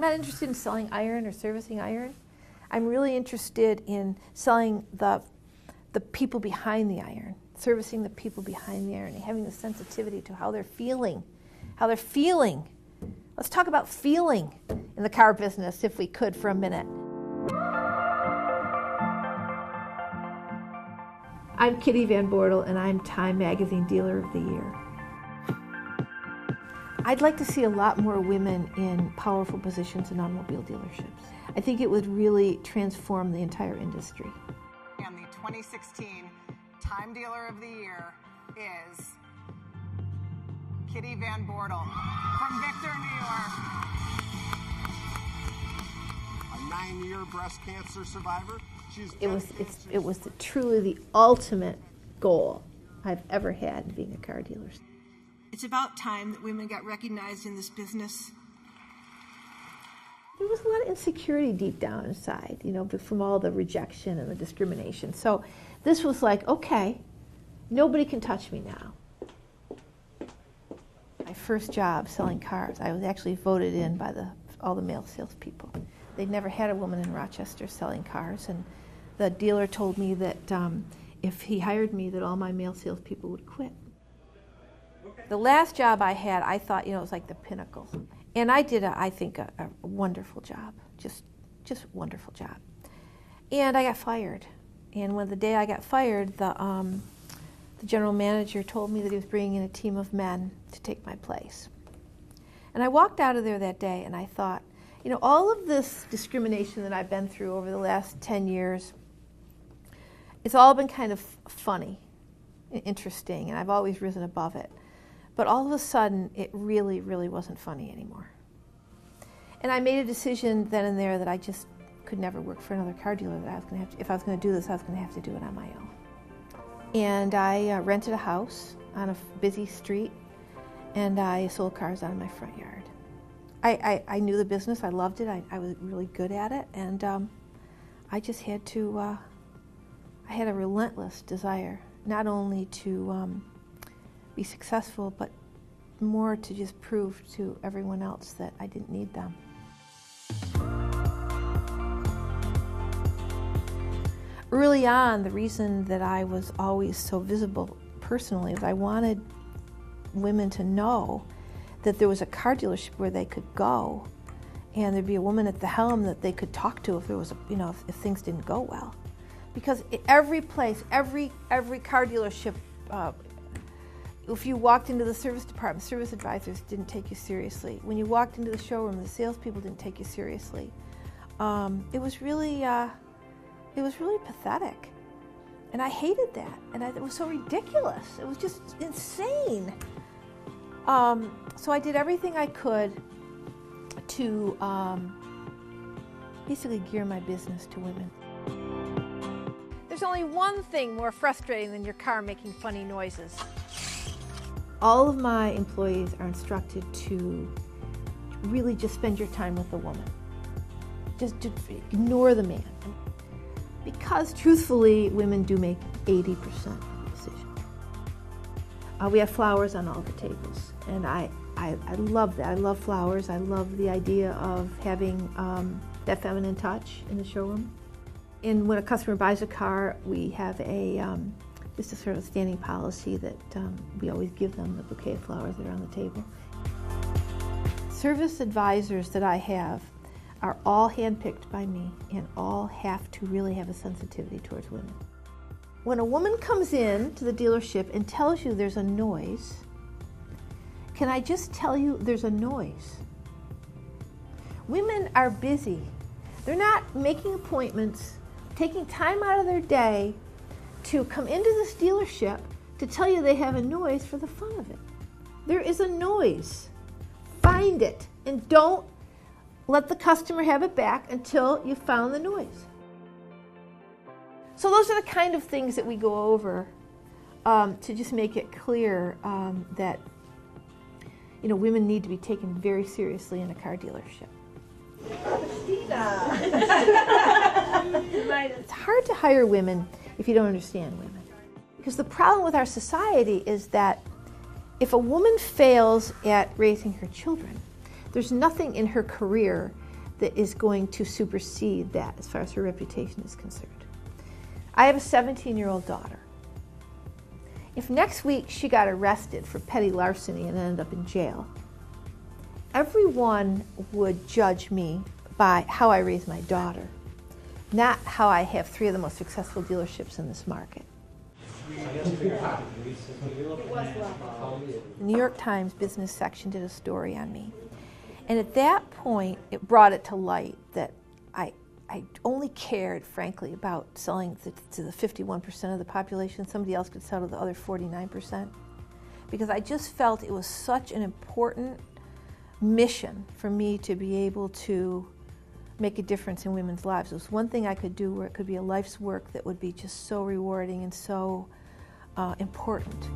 not interested in selling iron or servicing iron. I'm really interested in selling the people behind the iron, servicing the people behind the iron, and having the sensitivity to how they're feeling. How they're feeling. Let's talk about feeling in the car business, if we could, for a minute. I'm Kitty Van Bortel, and I'm Time Magazine Dealer of the Year. I'd like to see a lot more women in powerful positions in automobile dealerships. I think it would really transform the entire industry. And the 2016 Time Dealer of the Year is Kitty Van Bortel from Victor, New York. A 9-year breast cancer survivor. It was truly the ultimate goal I've ever had being a car dealer. It's about time that women got recognized in this business. There was a lot of insecurity deep down inside, from all the rejection and the discrimination. So this was like, okay, nobody can touch me now. My first job selling cars, I was actually voted in by all the male salespeople. They'd never had a woman in Rochester selling cars, and the dealer told me that if he hired me, that all my male salespeople would quit. The last job I had, I thought, it was like the pinnacle. And I did, I think, a wonderful job, just wonderful job. And I got fired. And when the day I got fired, the general manager told me that he was bringing in a team of men to take my place. And I walked out of there that day, and I thought, all of this discrimination that I've been through over the last 10 years, it's all been kind of funny and interesting, and I've always risen above it. But all of a sudden, it really, really wasn't funny anymore. And I made a decision then and there that I just could never work for another car dealer. That I was going to have to, if I was going to do this, I was going to have to do it on my own. And I rented a house on a busy street, and I sold cars out of my front yard. I knew the business. I loved it. I was really good at it, and I just had to. I had a relentless desire, not only to be successful, but more to just prove to everyone else that I didn't need them. Early on, the reason that I was always so visible personally is I wanted women to know that there was a car dealership where they could go, and there'd be a woman at the helm that they could talk to if there was, if things didn't go well. Because every place, every car dealership, if you walked into the service department, service advisors didn't take you seriously. When you walked into the showroom, the salespeople didn't take you seriously. It was really pathetic, and I hated that. And it was so ridiculous. It was just insane. So I did everything I could to basically gear my business to women. There's only one thing more frustrating than your car making funny noises. All of my employees are instructed to really just spend your time with the woman. Just ignore the man. Because truthfully, women do make 80% of the decision. We have flowers on all the tables, and I love that. I love flowers. I love the idea of having that feminine touch in the showroom. And when a customer buys a car, we have just a sort of standing policy that we always give them the bouquet of flowers that are on the table. Service advisors that I have are all handpicked by me and all have to really have a sensitivity towards women. When a woman comes in to the dealership and tells you there's a noise, can I just tell you there's a noise? Women are busy. They're not making appointments, taking time out of their day to come into this dealership to tell you they have a noise for the fun of it. There is a noise. Find it, and don't let the customer have it back until you've found the noise. So those are the kind of things that we go over to just make it clear that women need to be taken very seriously in a car dealership. It's hard to hire women if you don't understand women. Because the problem with our society is that if a woman fails at raising her children, there's nothing in her career that is going to supersede that as far as her reputation is concerned. I have a 17-year-old daughter. If next week she got arrested for petty larceny and ended up in jail, everyone would judge me by how I raise my daughter, not how I have 3 of the most successful dealerships in this market. The New York Times business section did a story on me. And at that point, it brought it to light that I only cared, frankly, about selling to the 51% of the population. Somebody else could sell to the other 49%. Because I just felt it was such an important mission for me to be able to make a difference in women's lives. It was one thing I could do where it could be a life's work that would be just so rewarding and so important.